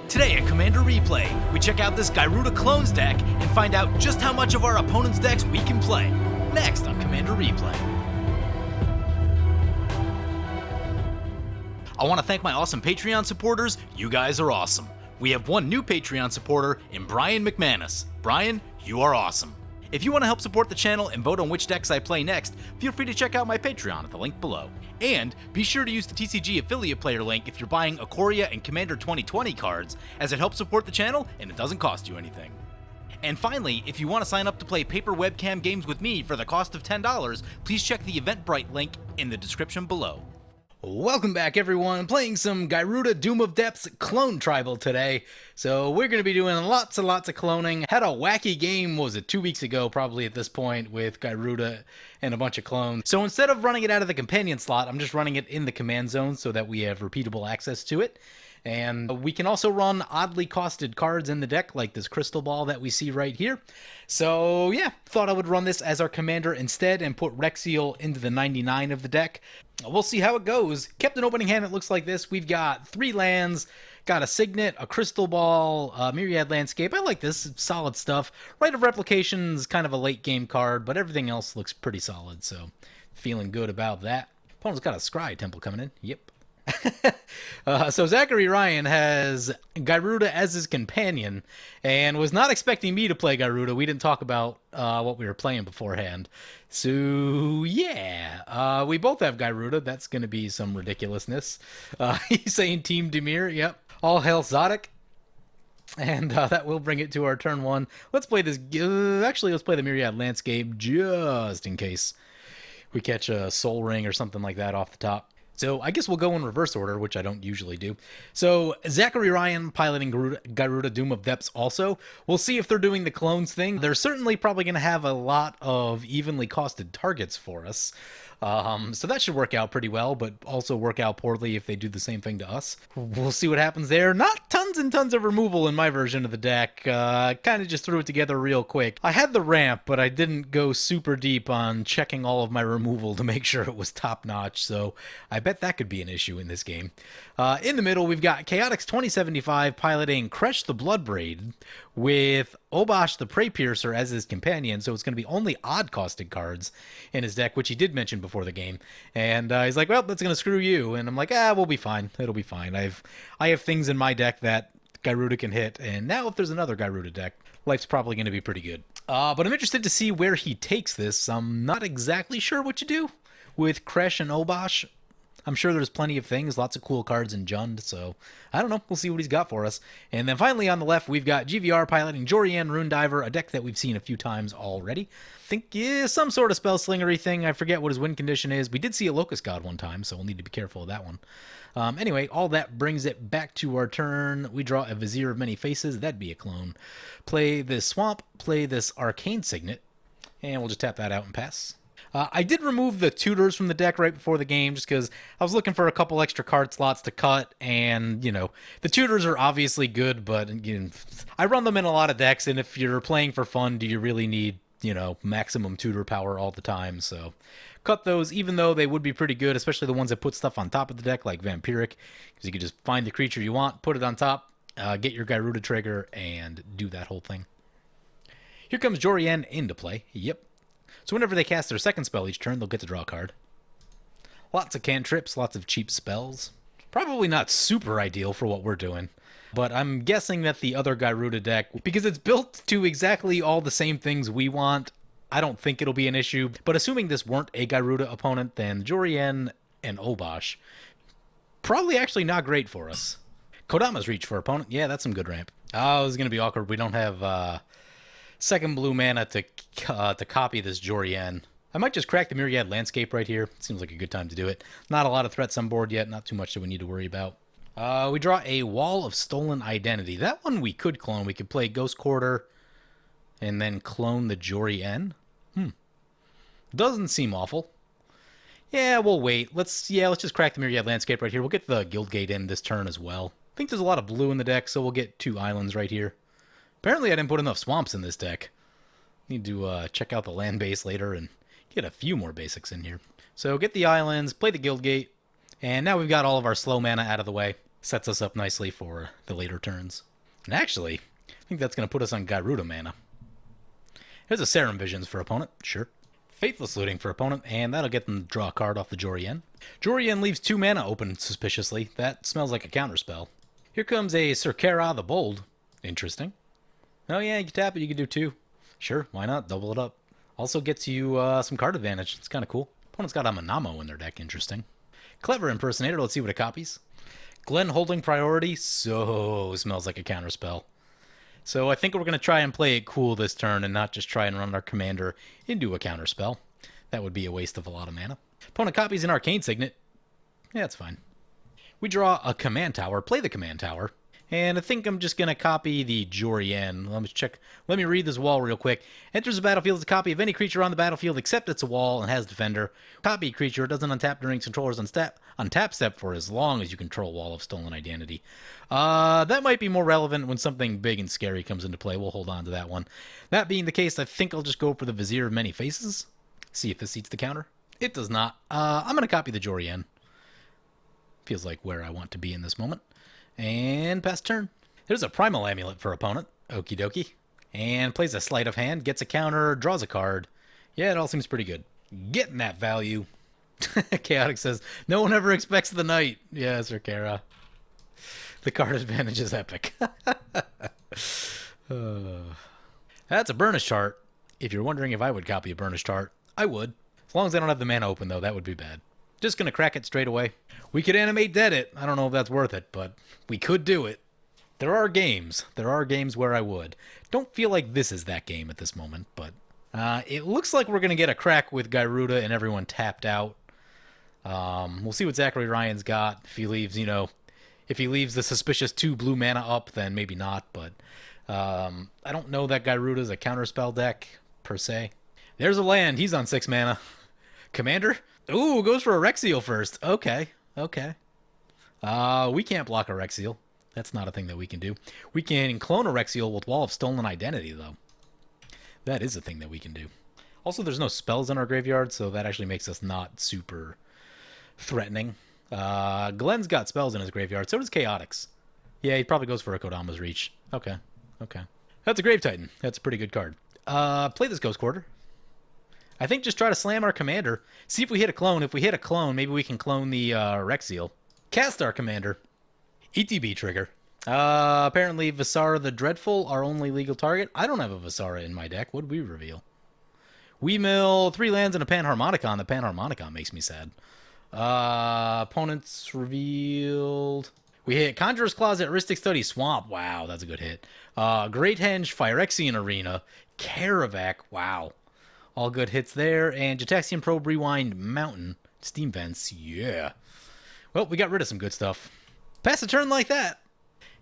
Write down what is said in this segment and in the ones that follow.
Today at Commander Replay, we check out this Gyruda Clones deck and find out just how much of our opponent's decks we can play. Next on Commander Replay. I want to thank my awesome Patreon supporters. You guys are awesome. We have one new Patreon supporter in Brian McManus. Brian, you are awesome. If you want to help support the channel and vote on which decks I play next, feel free to check out my Patreon at the link below. And be sure to use the TCG affiliate player link if you're buying Ikoria and Commander 2020 cards, as it helps support the channel and it doesn't cost you anything. And finally, if you want to sign up to play paper webcam games with me for the cost of $10, please check the Eventbrite link in the description below. Welcome back, everyone. Playing some Gyruda Doom of Depths Clone Tribal today. So we're going to be doing lots and lots of cloning. Had a wacky game, what was it, 2 weeks ago probably at this point, with Gyruda and a bunch of clones. So instead of running it out of the companion slot, I'm just running it in the command zone so that we have repeatable access to it. And we can also run oddly costed cards in the deck, like this crystal ball that we see right here. So yeah, thought I would run this as our commander instead and put Rexiel into the 99 of the deck. We'll see how it goes. Kept an opening hand that looks like this. We've got 3 lands, got a Signet, a Crystal Ball, a Myriad Landscape. I like this, it's solid stuff. Rite of Replication's kind of a late game card, but everything else looks pretty solid, so feeling good about that. Opponent's got a Scry Temple coming in. Yep. So Zachary Ryan has Gyruda as his companion and was not expecting me to play Gyruda. We didn't talk about what we were playing beforehand. So yeah, we both have Gyruda. That's going to be some ridiculousness. He's saying Team Dimir. Yep. All hail Zodic. And that will bring it to our turn 1. Let's play this. Actually, let's play the Myriad Landscape just in case we catch a Soul Ring or something like that off the top. So I guess we'll go in reverse order, which I don't usually do. So Zachary Ryan piloting Gyruda Doom of Depths also. We'll see if they're doing the clones thing. They're certainly probably going to have a lot of evenly costed targets for us. So that should work out pretty well, but also work out poorly if they do the same thing to us. We'll see what happens there. Not tons and tons of removal in my version of the deck. Kind of just threw it together real quick. I had the ramp, but I didn't go super deep on checking all of my removal to make sure it was top notch, so I bet that could be an issue in this game. In the middle, we've got Chaotix 2075 piloting Kresh the Bloodbraid with Obosh the Prey Piercer as his companion, so it's going to be only odd-costed cards in his deck, which he did mention before the game. And he's like, well, that's going to screw you. And I'm like, we'll be fine. It'll be fine. I have things in my deck that Gyruda can hit, and now if there's another Gyruda deck, life's probably going to be pretty good. But I'm interested to see where he takes this. I'm not exactly sure what to do with Kresh and Obosh. I'm sure there's plenty of things, lots of cool cards in Jund, so I don't know. We'll see what he's got for us. And then finally on the left, we've got GVR piloting Jori and Rune Diver, a deck that we've seen a few times already. I think some sort of spell slingery thing. I forget what his win condition is. We did see a Locust God one time, so we'll need to be careful of that one. Anyway, all that brings it back to our turn. We draw a Vizier of Many Faces. That'd be a clone. Play this Swamp, play this Arcane Signet, and we'll just tap that out and pass. I did remove the tutors from the deck right before the game just because I was looking for a couple extra card slots to cut, and, you know, the tutors are obviously good, but, you know, I run them in a lot of decks, and if you're playing for fun, do you really need, you know, maximum tutor power all the time? So cut those, even though they would be pretty good, especially the ones that put stuff on top of the deck, like Vampiric, because you can just find the creature you want, put it on top, get your Gyruda trigger, and do that whole thing. Here comes Jori into play. Yep. So whenever they cast their second spell each turn, they'll get to draw a card. Lots of cantrips, lots of cheap spells. Probably not super ideal for what we're doing. But I'm guessing that the other Gyruda deck, because it's built to exactly all the same things we want, I don't think it'll be an issue. But assuming this weren't a Gyruda opponent, then Jori and Obosh, probably actually not great for us. Kodama's Reach for opponent. Yeah, that's some good ramp. Oh, this is going to be awkward. We don't have second blue mana to copy this Jori. I might just crack the Myriad Landscape right here. Seems like a good time to do it. Not a lot of threats on board yet. Not too much that we need to worry about. We draw a Wall of Stolen Identity. That one we could clone. We could play Ghost Quarter and then clone the Jori. Doesn't seem awful. Yeah, we'll wait. Let's just crack the Myriad Landscape right here. We'll get the Guildgate in this turn as well. I think there's a lot of blue in the deck, so we'll get 2 islands right here. Apparently I didn't put enough swamps in this deck. Need to check out the land base later and get a few more basics in here. So get the islands, play the Guildgate, and now we've got all of our slow mana out of the way. Sets us up nicely for the later turns. And actually, I think that's going to put us on Gyruda mana. Here's a Serum Visions for opponent, sure. Faithless Looting for opponent, and that'll get them to draw a card off the Jori. Jori leaves 2 mana open suspiciously. That smells like a counterspell. Here comes a Surkera the Bold. Interesting. Oh yeah, you can tap it, you can do 2. Sure, why not? Double it up. Also gets you some card advantage. It's kind of cool. Opponent's got a Manamo in their deck, interesting. Clever Impersonator, let's see what it copies. Glenn holding priority, so smells like a counterspell. So I think we're going to try and play it cool this turn and not just try and run our commander into a counterspell. That would be a waste of a lot of mana. Opponent copies an Arcane Signet. Yeah, that's fine. We draw a command tower, play the command tower, and I think I'm just going to copy the Jori. Let me check. Let me read this wall real quick. Enters the battlefield as a copy of any creature on the battlefield except it's a wall and has defender. Copy creature doesn't untap during controller's untap step for as long as you control Wall of Stolen Identity. That might be more relevant when something big and scary comes into play. We'll hold on to that one. That being the case, I think I'll just go for the Vizier of Many Faces. See if this eats the counter. It does not. I'm going to copy the Jori. Feels like where I want to be in this moment. And pass turn. There's a Primal Amulet for opponent. Okie dokie. And plays a Sleight of Hand, gets a counter, draws a card. Yeah, it all seems pretty good. Getting that value. Chaotic says, no one ever expects the night. Yeah, Surkera. The card advantage is epic. That's a Burnished Heart. If you're wondering if I would copy a Burnished Heart, I would. As long as I don't have the mana open, though, that would be bad. Just going to crack it straight away. We could animate dead it. I don't know if that's worth it, but we could do it. There are games. There are games where I would. Don't feel like this is that game at this moment, but it looks like we're going to get a crack with Gyruda and everyone tapped out. We'll see what Zachary Ryan's got. If he leaves, if he leaves the suspicious 2 blue mana up, then maybe not, but I don't know that Gyruda's a counterspell deck, per se. There's a land. He's on 6 mana. Commander? Ooh, goes for a Rexiel first. Okay. We can't block a Rexiel. That's not a thing that we can do. We can clone a Rexiel with Wall of Stolen Identity, though. That is a thing that we can do. Also, there's no spells in our graveyard, so that actually makes us not super threatening. Glenn's got spells in his graveyard. So does Chaotix. Yeah, he probably goes for a Kodama's Reach. Okay. That's a Grave Titan. That's a pretty good card. Play this Ghost Quarter. I think just try to slam our commander. See if we hit a clone. If we hit a clone, maybe we can clone the Rexiel. Cast our commander. ETB trigger. Apparently Visara the Dreadful, our only legal target. I don't have a Visara in my deck. What did we reveal? We mill 3 lands and a Panharmonicon. The Panharmonicon makes me sad. Opponents revealed. We hit Conjurer's Closet, Aristic Study, Swamp. Wow, that's a good hit. Great Henge, Phyrexian Arena, Karavac. Wow. All good hits there. And Jataxian Probe, Rewind, Mountain, Steam Vents. Yeah. Well, we got rid of some good stuff. Pass a turn like that.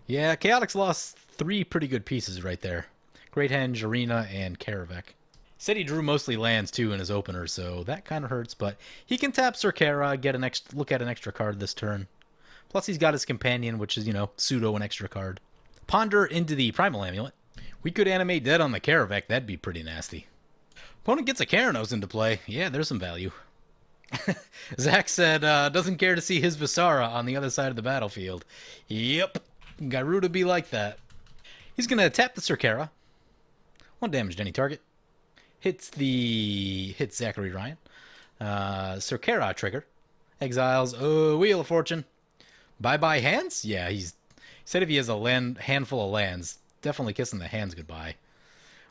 Yeah, Chaotix lost 3 pretty good pieces right there. Great Henge, Arena, and Karavac. Said he drew mostly lands, too, in his opener, so that kind of hurts. But he can tap Surkera, get look at an extra card this turn. Plus, he's got his companion, which is, pseudo an extra card. Ponder into the Primal Amulet. We could animate dead on the Karavac. That'd be pretty nasty. Opponent gets a Keranos into play. Yeah, there's some value. Zach said, doesn't care to see his Visara on the other side of the battlefield. Yep. Gyruda be like that. He's going to tap the Surkera. 1 damage to any target. Hits Zachary Ryan. Surkera trigger. Exiles Wheel of Fortune. Bye-bye hands? Yeah, he said if he has a handful of lands, definitely kissing the hands goodbye.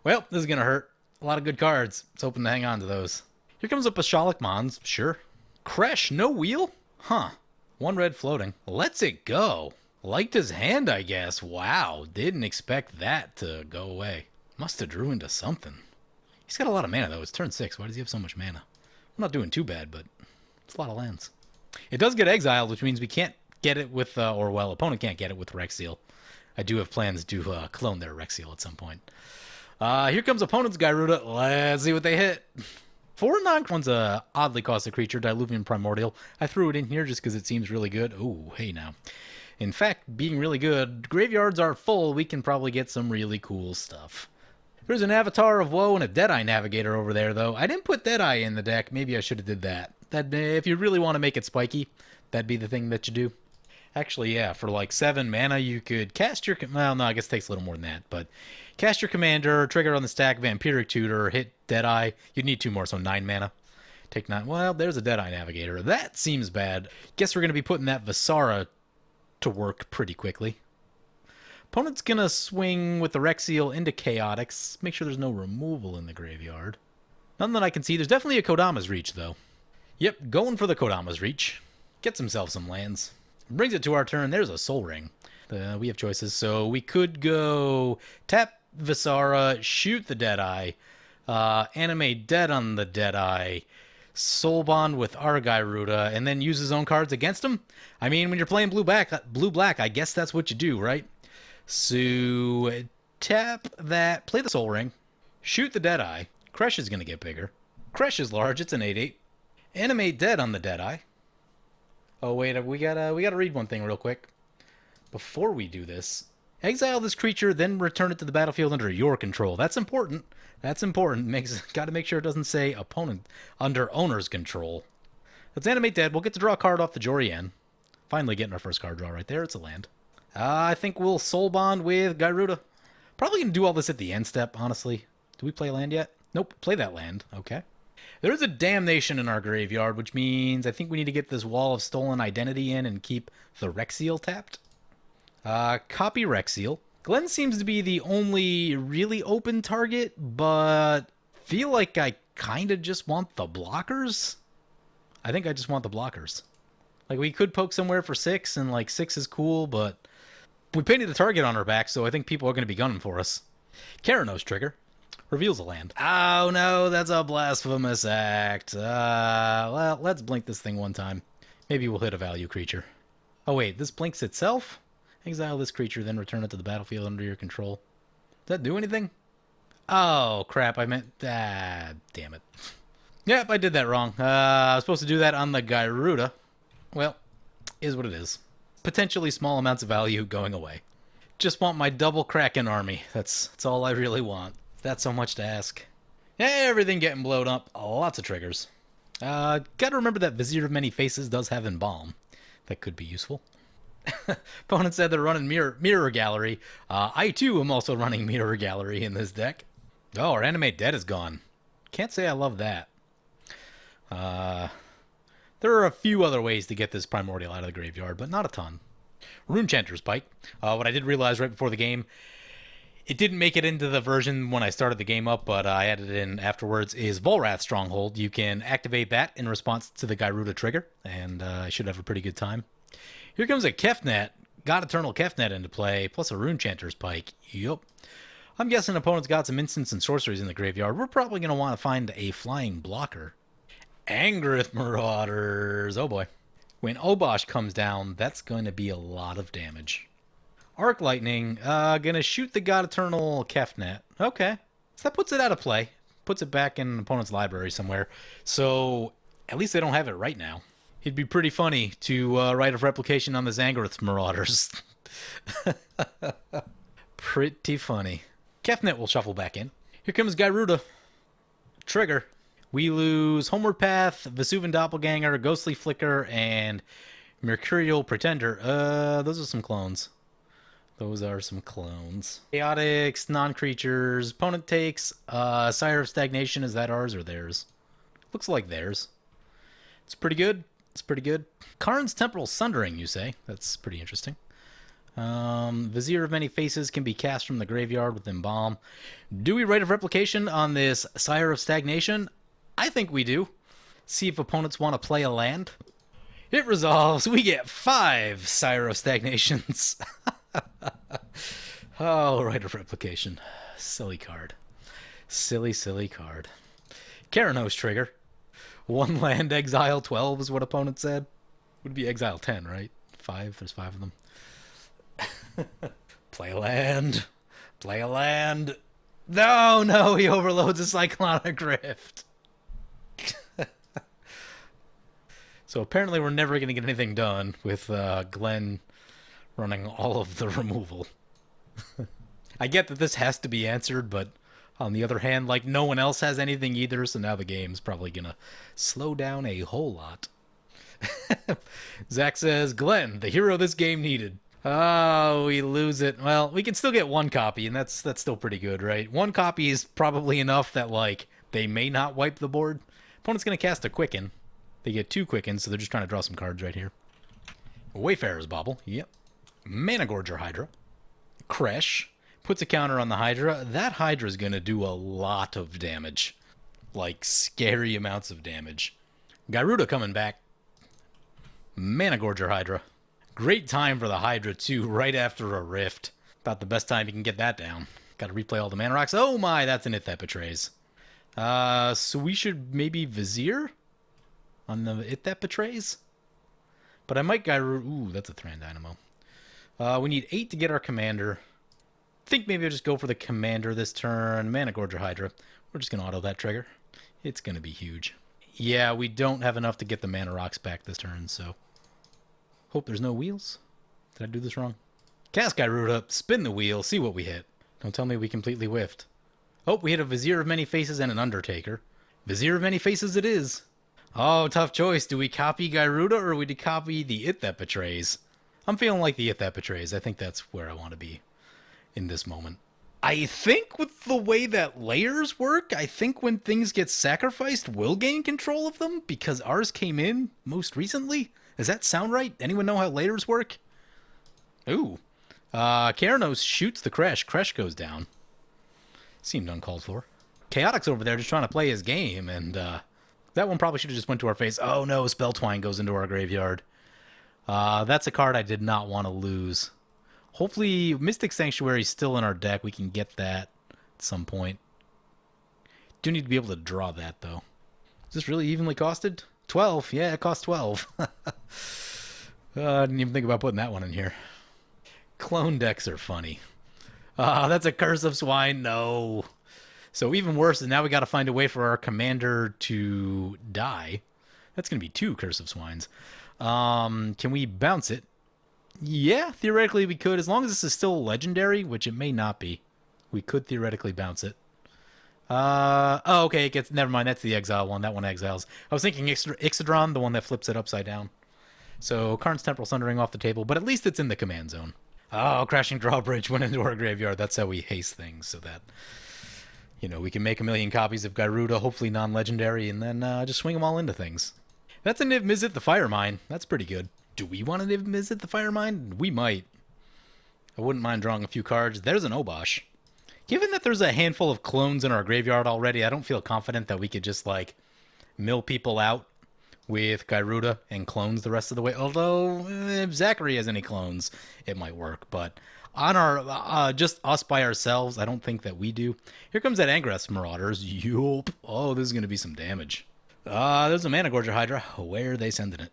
Well, this is going to hurt. A lot of good cards. Let's hoping to hang on to those. Here comes up Pashalik Mons. Sure. Kresh, no wheel? Huh. 1 red floating. Let's it go. Liked his hand, I guess. Wow. Didn't expect that to go away. Must have drew into something. He's got a lot of mana, though. It's turn 6. Why does he have so much mana? I'm not doing too bad, but it's a lot of lands. It does get exiled, which means we can't get it with, opponent can't get it with Rexiel. I do have plans to clone their Rexiel at some point. Here comes opponent's Gyruda. Let's see what they hit. 4 one's a oddly costed creature, Diluvian Primordial. I threw it in here just because it seems really good. Ooh, hey now. In fact, being really good, graveyards are full. We can probably get some really cool stuff. There's an Avatar of Woe and a Deadeye Navigator over there, though. I didn't put Deadeye in the deck. Maybe I should have did that. If you really want to make it spiky, that'd be the thing that you do. Actually, yeah, for like 7 mana, you could cast your... Well, no, I guess it takes a little more than that, but cast your commander, trigger on the stack, Vampiric Tutor, hit Deadeye. You'd need 2 more, so 9 mana. Take 9. Well, there's a Deadeye Navigator. That seems bad. Guess we're going to be putting that Visara to work pretty quickly. Opponent's going to swing with the Rexiel into Chaotix. Make sure there's no removal in the graveyard. None that I can see. There's definitely a Kodama's Reach, though. Yep, going for the Kodama's Reach. Gets himself some lands. Brings it to our turn. There's a Soul Ring. We have choices, so we could go tap Visara, shoot the Deadeye, animate Dead on the Deadeye, Soul Bond with our Gyruda, and then use his own cards against him. I mean, when you're playing blue-black, I guess that's what you do, right? So tap that, play the Soul Ring, shoot the Deadeye. Kresh is going to get bigger. Kresh is large. It's an 8/8. Animate Dead on the Deadeye. Oh, wait, we gotta read one thing real quick. Before we do this, exile this creature, then return it to the battlefield under your control. That's important. That's important. Gotta make sure it doesn't say opponent under owner's control. Let's animate Dead. We'll get to draw a card off the Jori end. Finally getting our first card draw right there. It's a land. I think we'll Soul Bond with Gyruda. Probably gonna do all this at the end step, honestly. Do we play a land yet? Nope, play that land. Okay. There is a Damnation in our graveyard, which means I think we need to get this Wall of Stolen Identity in and keep the Rexiel tapped. Copy Rexiel. Glenn seems to be the only really open target, but feel like I kind of just want the blockers. I think I just want the blockers. Like, we could poke somewhere for 6, and like 6 is cool, but we painted the target on our back, so I think people are going to be gunning for us. Karanos trigger. Reveals a land. Oh no, that's a blasphemous act. Well, let's blink this thing one time. Maybe we'll hit a value creature. Oh wait, this blinks itself? Exile this creature, then return it to the battlefield under your control. Does that do anything? Oh crap, I meant... damn it. Yep, I did that wrong. I was supposed to do that on the Gyruda. Well, is what it is. Potentially small amounts of value going away. Just want my double Kraken army. That's all I really want. That's so much to ask. Everything getting blown up. Lots of triggers. Gotta remember that Vizier of Many Faces does have Embalm. That could be useful. Opponent said they're running Mirror Gallery. I too am also running Mirror Gallery in this deck. Oh, our Animate Dead is gone. Can't say I love that. There are a few other ways to get this Primordial out of the graveyard, but not a ton. Runechanter's Pike. What I did realize right before the game, it didn't make it into the version when I started the game up, but I added it in afterwards, is Volrath Stronghold. You can activate that in response to the Gyruda trigger, and I should have a pretty good time. Here comes a Kefnet. Got Eternal Kefnet into play, plus a Runechanter's Pike. Yup. I'm guessing opponent's got some instants and sorceries in the graveyard. We're probably going to want to find a flying blocker. Angrith Marauders. Oh boy. When Obosh comes down, that's going to be a lot of damage. Arc Lightning, gonna shoot the God Eternal Kefnet. Okay. So that puts it out of play. Puts it back in an opponent's library somewhere. So, at least they don't have it right now. It'd be pretty funny to write a replication on the Zangarth's Marauders. Pretty funny. Kefnet will shuffle back in. Here comes Gyruda. Trigger. We lose Homeward Path, Vesuvian Doppelganger, Ghostly Flicker, and Mercurial Pretender. Those are some clones. Those are some clones. Chaotix, non-creatures. Opponent takes Sire of Stagnation. Is that ours or theirs? Looks like theirs. It's pretty good. It's pretty good. Karn's Temporal Sundering, you say? That's pretty interesting. Vizier of Many Faces can be cast from the graveyard with Embalm. Do we write a replication on this Sire of Stagnation? I think we do. See if opponents want to play a land. It resolves. We get 5 Sire of Stagnations. Oh, write a replication. Silly card. Silly, silly card. Karanos trigger. 1 land, exile 12 is what opponent said. Would be exile 10, right? 5, there's 5 of them. Play a land. Play a land. No, he overloads a Cyclonic Rift. So apparently we're never going to get anything done with Glenn running all of the removal. I get that this has to be answered, but on the other hand, like, no one else has anything either, so now the game's probably going to slow down a whole lot. Zach says, Glenn, the hero this game needed. Oh, we lose it. Well, we can still get one copy, and that's still pretty good, right? One copy is probably enough that, like, they may not wipe the board. Opponent's going to cast a Quicken. They get 2 Quickens, so they're just trying to draw some cards right here. Wayfarer's Bauble. Yep. Mana Gorger Hydra. Kresh. Puts a counter on the Hydra. That Hydra's going to do a lot of damage. Like, scary amounts of damage. Gyruda coming back. Mana Gorger Hydra. Great time for the Hydra, too, right after a Rift. About the best time you can get that down. Got to replay all the Mana Rocks. Oh my, that's an It That Betrays. So we should maybe Vizier on the It That Betrays? But I might Gyruda. Ooh, that's a Thran Dynamo. We need 8 to get our Commander. I think maybe I'll just go for the Commander this turn. Mana Gorger Hydra. We're just going to auto that trigger. It's going to be huge. Yeah, we don't have enough to get the Mana Rocks back this turn, so... Hope there's no wheels. Did I do this wrong? Cast Gyruda, spin the wheel, see what we hit. Don't tell me we completely whiffed. Oh, we hit a Vizier of Many Faces and an Undertaker. Vizier of Many Faces it is. Oh, tough choice. Do we copy Gyruda or do we copy the It That Betrays? I'm feeling like the It That Betrays. I think that's where I want to be in this moment. I think with the way that layers work, I think when things get sacrificed, we'll gain control of them because ours came in most recently. Does that sound right? Anyone know how layers work? Ooh. Keranos shoots the Kresh. Kresh goes down. Seemed uncalled for. Chaotic's over there just trying to play his game, and that one probably should have just went to our face. Oh no, Spell Twine goes into our graveyard. That's a card I did not want to lose. Hopefully, Mystic Sanctuary is still in our deck. We can get that at some point. Do need to be able to draw that, though. Is this really evenly costed? 12. Yeah, it costs 12. I didn't even think about putting that one in here. Clone decks are funny. That's a Curse of Swine. No. So even worse is now we got to find a way for our commander to die. That's going to be 2 Curse of Swines. Can we bounce it? Yeah, theoretically we could. As long as this is still legendary, which it may not be. We could theoretically bounce it. Oh, okay, it gets... Never mind, that's the exile one. That one exiles. I was thinking Ixodron, the one that flips it upside down. So, Karn's Temporal Sundering off the table, but at least it's in the command zone. Oh, Crashing Drawbridge went into our graveyard. That's how we haste things, so that... You know, we can make a million copies of Gyruda, hopefully non-legendary, and then just swing them all into things. That's a Niv Mizzet the Fire Mine. That's pretty good. Do we want to Niv Mizzet the Fire Mine? We might. I wouldn't mind drawing a few cards. There's an Obosh. Given that there's a handful of clones in our graveyard already, I don't feel confident that we could just, like, mill people out with Gyruda and clones the rest of the way. Although, if Zachary has any clones, it might work. But on our, just us by ourselves, I don't think that we do. Here comes that Angrath's Marauders. Yup. Oh, this is going to be some damage. There's a Mana Gorger Hydra. Where are they sending it?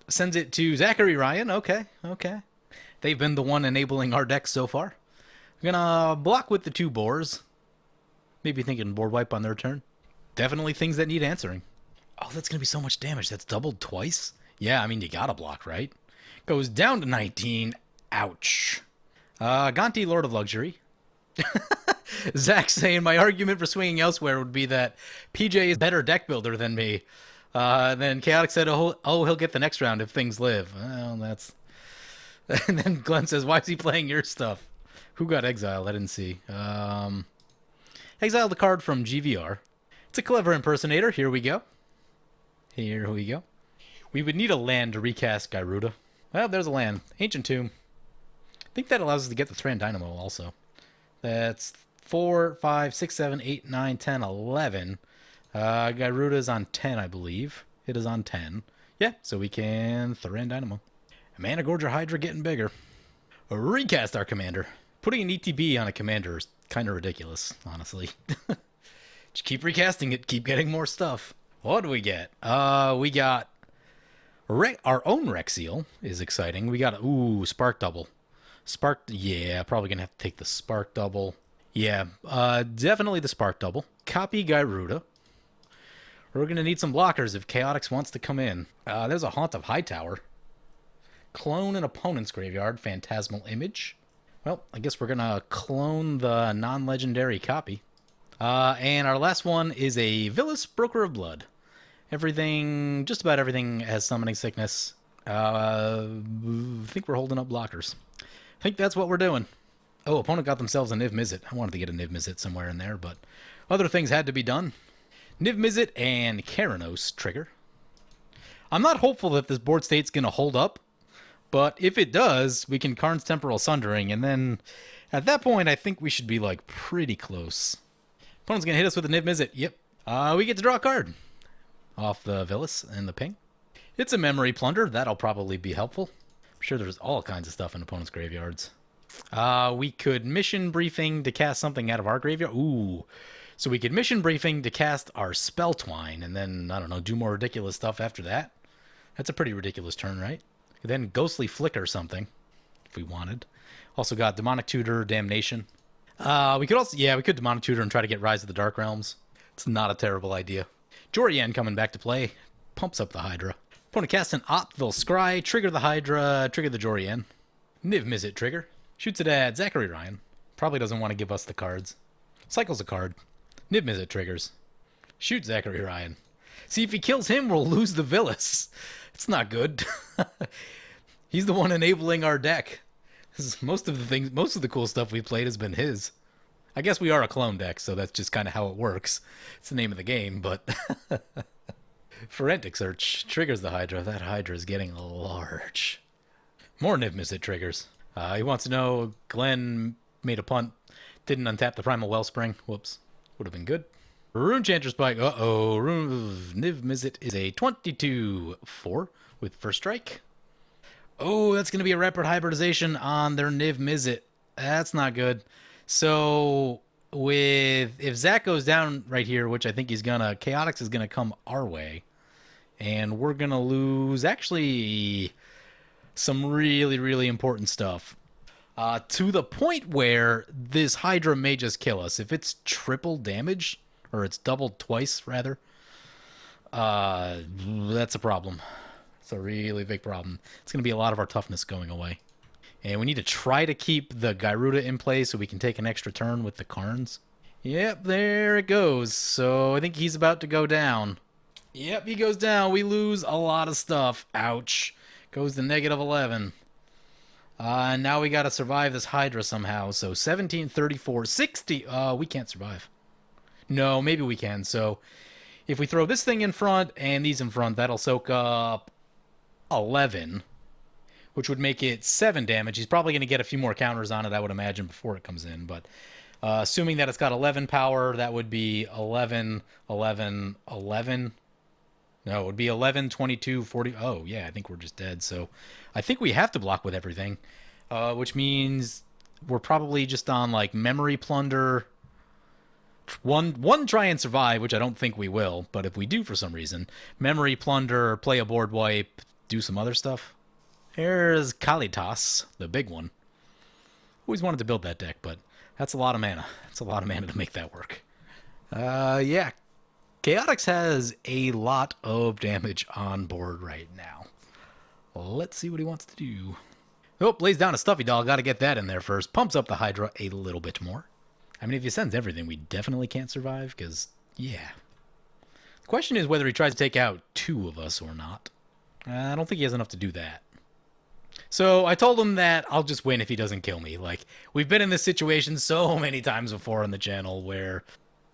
Sends it to Zachary Ryan. Okay, okay. They've been the one enabling our deck so far. I'm gonna block with the 2 boars. Maybe thinking board wipe on their turn. Definitely things that need answering. Oh, that's gonna be so much damage. That's doubled twice? Yeah, I mean, you gotta block, right? Goes down to 19. Ouch. Gonti, Lord of Luxury. Zach saying my argument for swinging elsewhere would be that PJ is a better deck builder than me. Then Chaotic said, oh, he'll get the next round if things live. Well, that's... And then Glenn says, why is he playing your stuff? Who got exiled? I didn't see. Exiled a card from GVR. It's a clever impersonator. Here we go. Here we go. We would need a land to recast Gyruda. Well, there's a land. Ancient Tomb. I think that allows us to get the Thran Dynamo also. That's 4, 5, 6, 7, 8, 9, 10, 11. Gyruda is on 10, I believe. It is on 10. Yeah, so we can Thran Dynamo. Mana Gorger Hydra getting bigger. Recast our commander. Putting an ETB on a commander is kind of ridiculous, honestly. Just keep recasting it, keep getting more stuff. What do we get? We got... our own Rexiel is exciting. We got... Ooh, Spark Double. Spark... Yeah, probably going to have to take the Spark Double. Yeah, definitely the Spark Double. Copy Gyruda. We're going to need some blockers if Chaotix wants to come in. There's a Haunt of Hightower. Clone an opponent's graveyard. Phantasmal Image. Well, I guess we're going to clone the non-legendary copy. And our last one is a Villas Broker of Blood. Everything, just about everything has summoning sickness. I think we're holding up blockers. I think that's what we're doing. Oh, opponent got themselves a Niv Mizzet. I wanted to get a Niv Mizzet somewhere in there, but other things had to be done. Niv Mizzet and Keranos trigger. I'm not hopeful that this board state's going to hold up, but if it does, we can Karn's Temporal Sundering, and then at that point, I think we should be, like, pretty close. Opponent's going to hit us with a Niv Mizzet. Yep. We get to draw a card off the Villas and the ping. It's a Memory Plunder. That'll probably be helpful. I'm sure there's all kinds of stuff in opponent's graveyards. We could Mission Briefing to cast something out of our graveyard. Ooh. So we could Mission Briefing to cast our Spell Twine, and then, I don't know, do more ridiculous stuff after that. That's a pretty ridiculous turn, right? Then Ghostly Flicker something, if we wanted. Also got Demonic Tutor, Damnation. We could also, we could Demonic Tutor and try to get Rise of the Dark Realms. It's not a terrible idea. Jori coming back to play. Pumps up the Hydra. Opponent casts an Optville Scry, trigger the Hydra, trigger the Jori. Niv Mizzet trigger. Shoots it at Zachary Ryan. Probably doesn't want to give us the cards. Cycles a card. Niv Mizzet triggers. Shoot Zachary Ryan. See, if he kills him, we'll lose the Villas. It's not good. He's the one enabling our deck. Most of the cool stuff we played has been his. I guess we are a clone deck, so that's just kind of how it works. It's the name of the game, but... Forensic Search triggers the Hydra. That Hydra is getting large. More Niv Mizzet triggers. He wants to know, Glenn made a punt, didn't untap the Primal Wellspring. Whoops. Would have been good. Rune Chanter Spike. Uh-oh. Niv Mizzet is a 22-4 with first strike. Oh, that's going to be a Rapid Hybridization on their Niv Mizzet. That's not good. So, if Zach goes down right here, which I think he's going to, Chaotix is going to come our way. And we're going to lose, actually, some really, really important stuff. To the point where this Hydra may just kill us. If it's triple damage, or it's doubled twice, rather, that's a problem. It's a really big problem. It's going to be a lot of our toughness going away. And we need to try to keep the Gyruda in play so we can take an extra turn with the Karns. Yep, there it goes. So I think he's about to go down. Yep, he goes down. We lose a lot of stuff. Ouch. Goes to -11. Now we got to survive this Hydra somehow. So 17, 34, 60. We can't survive. No, maybe we can. So if we throw this thing in front and these in front, that'll soak up 11, which would make it 7 damage. He's probably going to get a few more counters on it, I would imagine, before it comes in. But assuming that it's got 11 power, that would be 11, 11, 11. No, it would be 11, 22, 40. Oh, yeah, I think we're just dead. So I think we have to block with everything, which means we're probably just on, like, Memory Plunder. One try and survive, which I don't think we will, but if we do for some reason, Memory Plunder, play a board wipe, do some other stuff. Here's Kalitas, the big one. Always wanted to build that deck, but that's a lot of mana. That's a lot of mana to make that work. Yeah. Chaotix has a lot of damage on board right now. Let's see what he wants to do. Oh, lays down a Stuffy Doll. Got to get that in there first. Pumps up the Hydra a little bit more. I mean, if he sends everything, we definitely can't survive, because, yeah. The question is whether he tries to take out 2 of us or not. I don't think he has enough to do that. So I told him that I'll just win if he doesn't kill me. Like, we've been in this situation so many times before on the channel where,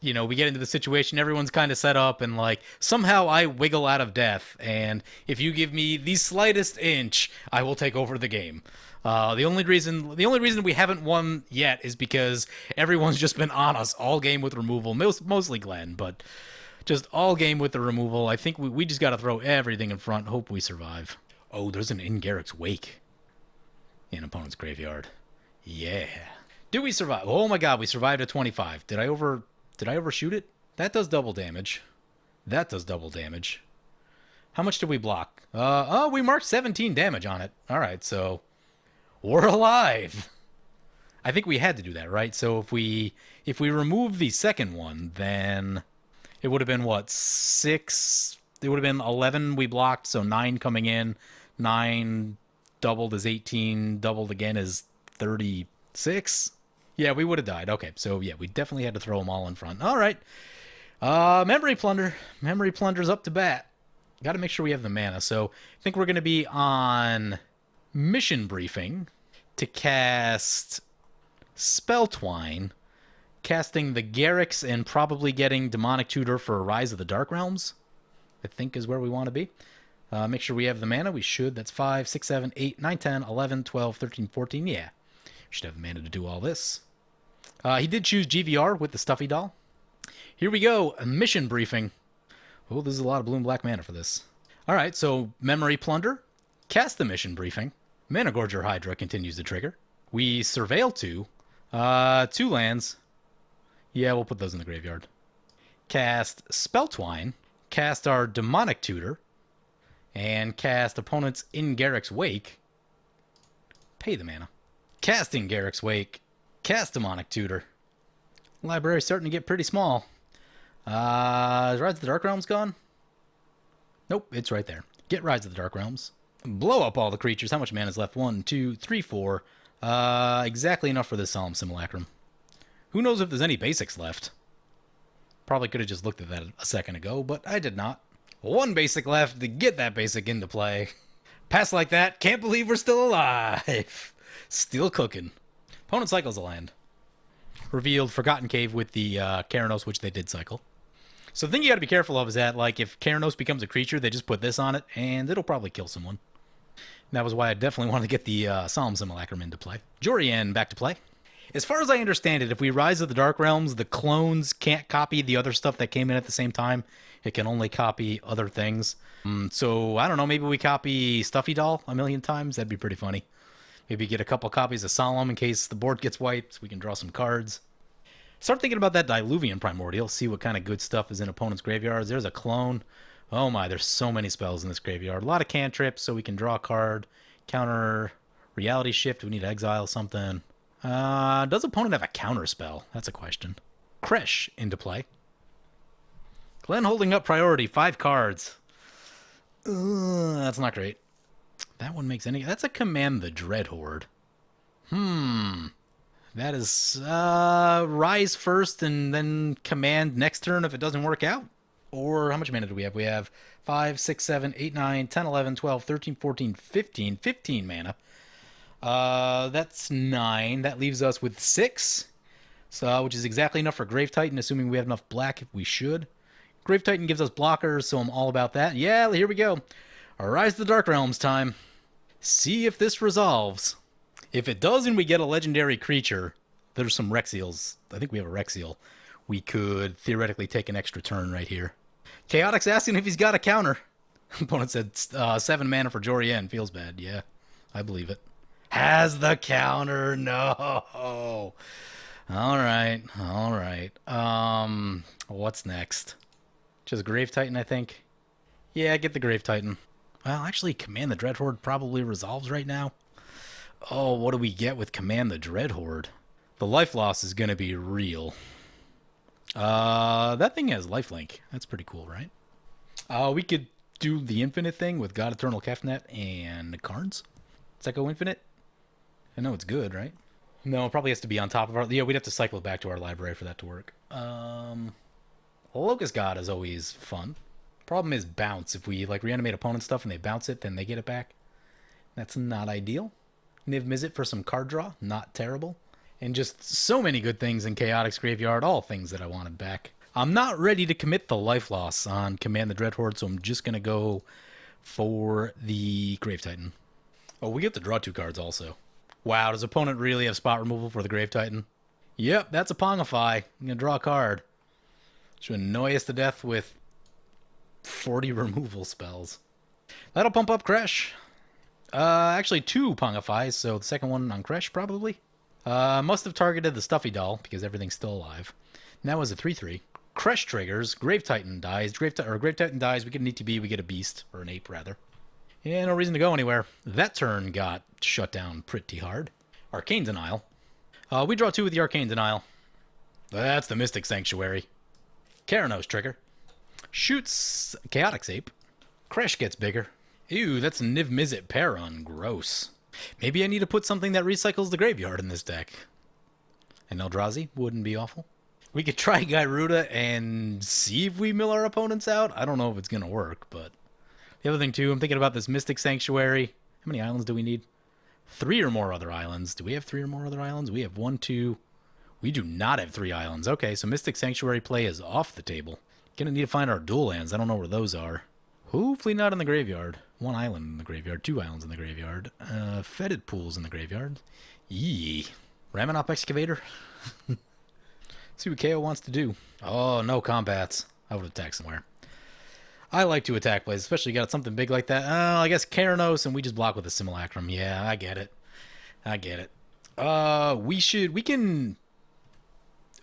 you know, we get into the situation, everyone's kind of set up, and, like, somehow I wiggle out of death, and if you give me the slightest inch, I will take over the game. The only reason we haven't won yet is because everyone's just been on us all game with removal, mostly Glenn, but just all game with the removal. I think we just got to throw everything in front, hope we survive. Oh, there's an Ingarrick's Wake in opponent's graveyard. Yeah. Do we survive? Oh my god, we survived at 25. Did I overshoot it? That does double damage. That does double damage. How much did we block? Oh, we marked 17 damage on it. All right, so we're alive. I think we had to do that, right? So if we remove the second one, then it would have been what? 6. It would have been 11 we blocked, so 9 coming in. 9 doubled is 18, doubled again is 36. Yeah, we would have died. Okay, so yeah, we definitely had to throw them all in front. All right. Memory Plunder. Memory Plunder's up to bat. Got to make sure we have the mana. So I think we're going to be on Mission Briefing to cast Spell Twine, casting the Garrix, and probably getting Demonic Tutor for Rise of the Dark Realms, I think is where we want to be. Make sure we have the mana. We should. That's 5, 6, 7, 8, 9, 10, 11, 12, 13, 14. Yeah. We should have the mana to do all this. He did choose GVR with the Stuffy Doll. Here we go. A Mission Briefing. Oh, there's a lot of blue and black mana for this. All right, so Memory Plunder. Cast the Mission Briefing. Mana Gorger Hydra continues to trigger. We Surveil 2. 2 lands. Yeah, we'll put those in the graveyard. Cast Spell Twine. Cast our Demonic Tutor. And cast opponent's In Garrix Wake. Pay the mana. Casting Garrix Wake. Cast Demonic Tutor. Library's starting to get pretty small. Is Rise of the Dark Realms gone? Nope, it's right there. Get Rise of the Dark Realms. Blow up all the creatures. How much mana is left? 1, 2, 3, 4. Exactly enough for this Solemn Simulacrum. Who knows if there's any basics left? Probably could have just looked at that a second ago, but I did not. 1 basic left to get that basic into play. Pass like that. Can't believe we're still alive. Still cooking. Opponent cycles a land. Revealed Forgotten Cave with the Keranos, which they did cycle. So the thing you gotta be careful of is that, like, if Keranos becomes a creature, they just put this on it, and it'll probably kill someone. And that was why I definitely wanted to get the Solemn Simulacrum into play. Jori back to play. As far as I understand it, if we Rise of the Dark Realms, the clones can't copy the other stuff that came in at the same time. It can only copy other things. So, I don't know, maybe we copy Stuffy Doll a million times? That'd be pretty funny. Maybe get a couple copies of Solemn in case the board gets wiped. We can draw some cards. Start thinking about that Diluvian Primordial. See what kind of good stuff is in opponent's graveyards. There's a clone. Oh my, there's so many spells in this graveyard. A lot of cantrips, so we can draw a card. Counter Reality Shift. We need to exile something. Does opponent have a counter spell? That's a question. Kresh into play. Glenn holding up priority. 5 cards. That's not great. That one makes any... That's a Command the Dreadhorde. That is Rise first and then Command next turn if it doesn't work out. Or how much mana do we have? We have 5, 6, 7, 8, 9, 10, 11, 12, 13, 14, 15. 15 mana. That's 9. That leaves us with 6. So, which is exactly enough for Grave Titan, assuming we have enough black if we should. Grave Titan gives us blockers, so I'm all about that. Yeah, here we go. Rise of the Dark Realms time. See if this resolves. If it does and we get a legendary creature, there's some Rexials. I think we have a Rexial. We could theoretically take an extra turn right here. Chaotic's asking if he's got a counter. Opponent said 7 mana for Jori. Feels bad. Yeah, I believe it. Has the counter. No. All right. What's next? Just Grave Titan, I think. Yeah, get the Grave Titan. Well, actually, Command the Dreadhorde probably resolves right now. Oh, what do we get with Command the Dreadhorde? The life loss is going to be real. That thing has lifelink. That's pretty cool, right? We could do the infinite thing with God Eternal Kefnet and Karns. Does that go infinite? I know it's good, right? No, it probably has to be on top of our... Yeah, we'd have to cycle it back to our library for that to work. Locust God is always fun. Problem is bounce. If we like reanimate opponent stuff and they bounce it, then they get it back. That's not ideal. Niv Mizzet for some card draw. Not terrible. And just so many good things in Chaotic's graveyard. All things that I wanted back. I'm not ready to commit the life loss on Command the Dreadhorde, so I'm just going to go for the Grave Titan. Oh, we get to draw 2 cards also. Wow, does opponent really have spot removal for the Grave Titan? Yep, that's a Pongify. I'm going to draw a card. Should annoy us to death with 40 removal spells. That'll pump up Kresh. Actually 2 Pongifys, so the second one on Kresh probably. Must have targeted the Stuffy Doll because everything's still alive. And that was a 3/3. Kresh triggers. Grave Titan dies. Grave Titan dies. We get an ETB. We get a beast, or an ape rather. Yeah, no reason to go anywhere. That turn got shut down pretty hard. Arcane Denial. We draw 2 with the Arcane Denial. That's the Mystic Sanctuary. Keranos trigger. Shoots Chaotic's ape. Kresh gets bigger. Ew, that's Niv Mizzet Perron. Gross. Maybe I need to put something that recycles the graveyard in this deck. An Eldrazi wouldn't be awful. We could try Gyruda and see if we mill our opponents out. I don't know if it's going to work, but... The other thing, too, I'm thinking about this Mystic Sanctuary. How many islands do we need? 3 or more other islands. Do we have 3 or more other islands? We have 1, 2... We do not have 3 islands. Okay, so Mystic Sanctuary play is off the table. Gonna need to find our dual lands. I don't know where those are. Hopefully not in the graveyard. 1 island in the graveyard. 2 islands in the graveyard. Fetid pools in the graveyard. Yee. Ramonop Excavator? See what KO wants to do. Oh, no combats. I would attack somewhere. I like to attack plays, especially got something big like that. Oh, I guess Keranos, and we just block with a Simulacrum. Yeah, I get it. I get it. We can...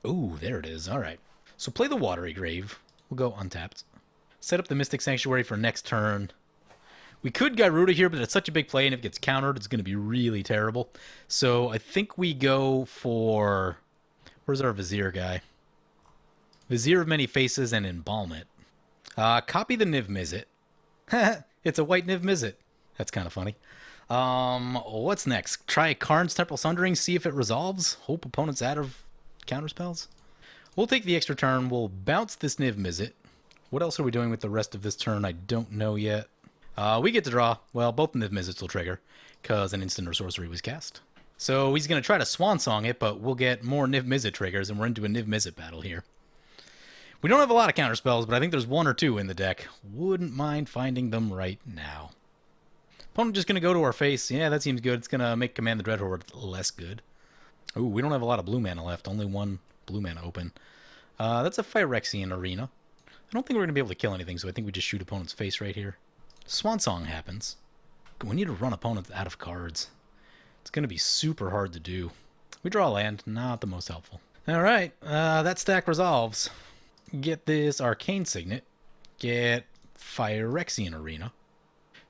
Ooh, there it is. All right. So play the Watery Grave. We'll go untapped. Set up the Mystic Sanctuary for next turn. We could Gyruda here, but it's such a big play, and if it gets countered, it's going to be really terrible. So I think we go for... Where's our Vizier guy? Vizier of Many Faces and Embalm It. Copy the Niv Mizzet. It's a white Niv Mizzet. That's kind of funny. What's next? Try Karn's Temporal Sundering, see if it resolves. Hope opponent's out of counterspells. We'll take the extra turn. We'll bounce this Niv Mizzet. What else are we doing with the rest of this turn? I don't know yet. We get to draw. Well, both Niv Mizzets will trigger, because an instant or sorcery was cast. So he's going to try to Swan Song it, but we'll get more Niv Mizzet triggers, and we're into a Niv Mizzet battle here. We don't have a lot of counterspells, but I think there's 1 or 2 in the deck. Wouldn't mind finding them right now. Opponent just going to go to our face. Yeah, that seems good. It's going to make Command the Dreadhorde less good. Ooh, we don't have a lot of blue mana left. Only 1 blue mana open. That's a Phyrexian Arena. I don't think we're going to be able to kill anything, so I think we just shoot opponent's face right here. Swan Song happens. We need to run opponents out of cards. It's going to be super hard to do. We draw a land. Not the most helpful. Alright, that stack resolves. Get this Arcane Signet. Get Phyrexian Arena.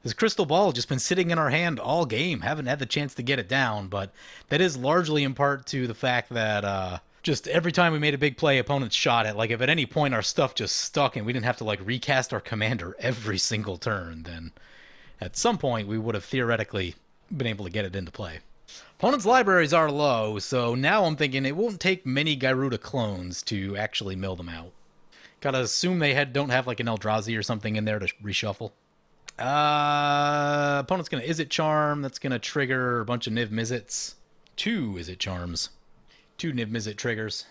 This Crystal Ball has just been sitting in our hand all game. Haven't had the chance to get it down, but that is largely in part to the fact that just every time we made a big play, opponents shot it. Like, if at any point our stuff just stuck and we didn't have to, like, recast our commander every single turn, then at some point we would have theoretically been able to get it into play. Opponents' libraries are low, so now I'm thinking it won't take many Gyruda clones to actually mill them out. Gotta assume they don't have like an Eldrazi or something in there to reshuffle. Opponent's gonna Izzet Charm. That's gonna trigger a bunch of Niv Mizzets. 2 Izzet Charms. 2 Niv Mizzet triggers.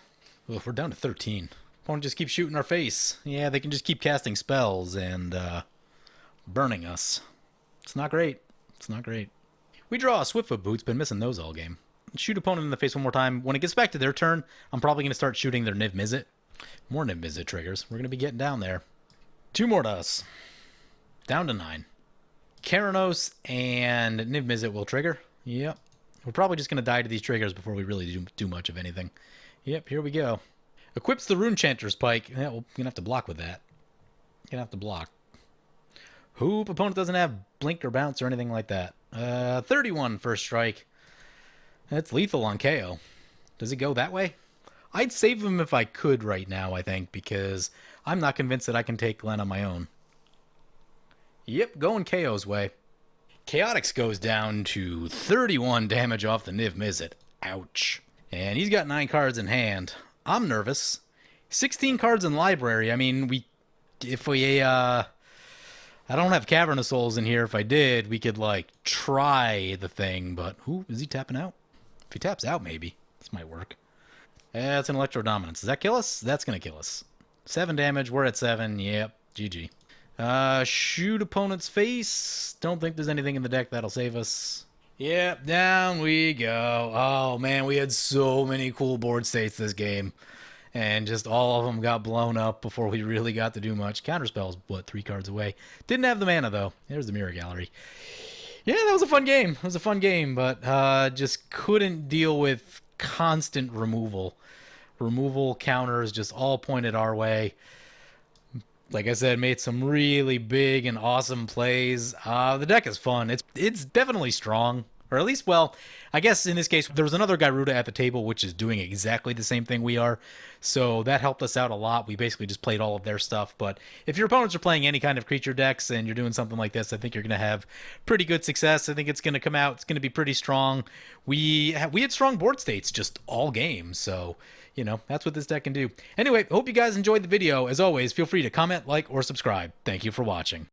Ugh, we're down to 13. Opponent just keeps shooting our face. Yeah, they can just keep casting spells and burning us. It's not great. It's not great. We draw a Swiftfoot Boots, been missing those all game. Shoot opponent in the face 1 more time. When it gets back to their turn, I'm probably going to start shooting their Niv Mizzet. More Niv Mizzet triggers. We're going to be getting down there. 2 more to us. Down to 9. Keranos and Niv Mizzet will trigger. Yep. We're probably just going to die to these triggers before we really do much of anything. Yep, here we go. Equips the Rune Chanter's Pike. Yeah, we're going to have to block with that. Going to have to block. Hoop. Opponent doesn't have blink or bounce or anything like that. 31 first strike. That's lethal on KO. Does it go that way? I'd save him if I could right now, I think, because I'm not convinced that I can take Glenn on my own. Yep, going KO's way. Chaotix goes down to 31 damage off the Niv Mizzet. Ouch. And he's got 9 cards in hand. I'm nervous. 16 cards in library. I mean, I don't have Cavern of Souls in here. If I did, we could, like, try the thing, but... Ooh, is he tapping out? If he taps out, maybe. This might work. That's an Electro Dominance. Does that kill us? That's gonna kill us. 7 damage. We're at 7. Yep. GG. Shoot opponent's face. Don't think there's anything in the deck that'll save us. Yep, down we go. Oh, man, we had so many cool board states this game. And just all of them got blown up before we really got to do much. Counterspell's, what, 3 cards away. Didn't have the mana, though. There's the Mirror Gallery. Yeah, that was a fun game. It was a fun game, but just couldn't deal with constant removal. Removal counters just all pointed our way. Like I said, made some really big and awesome plays. The deck is fun. It's definitely strong, Or at least, well, I guess in this case, there was another Gyruda at the table, which is doing exactly the same thing we are. So that helped us out a lot. We basically just played all of their stuff. But if your opponents are playing any kind of creature decks and you're doing something like this, I think you're going to have pretty good success. I think it's going to come out. It's going to be pretty strong. We had strong board states just all game. So, you know, that's what this deck can do. Anyway, hope you guys enjoyed the video. As always, feel free to comment, like, or subscribe. Thank you for watching.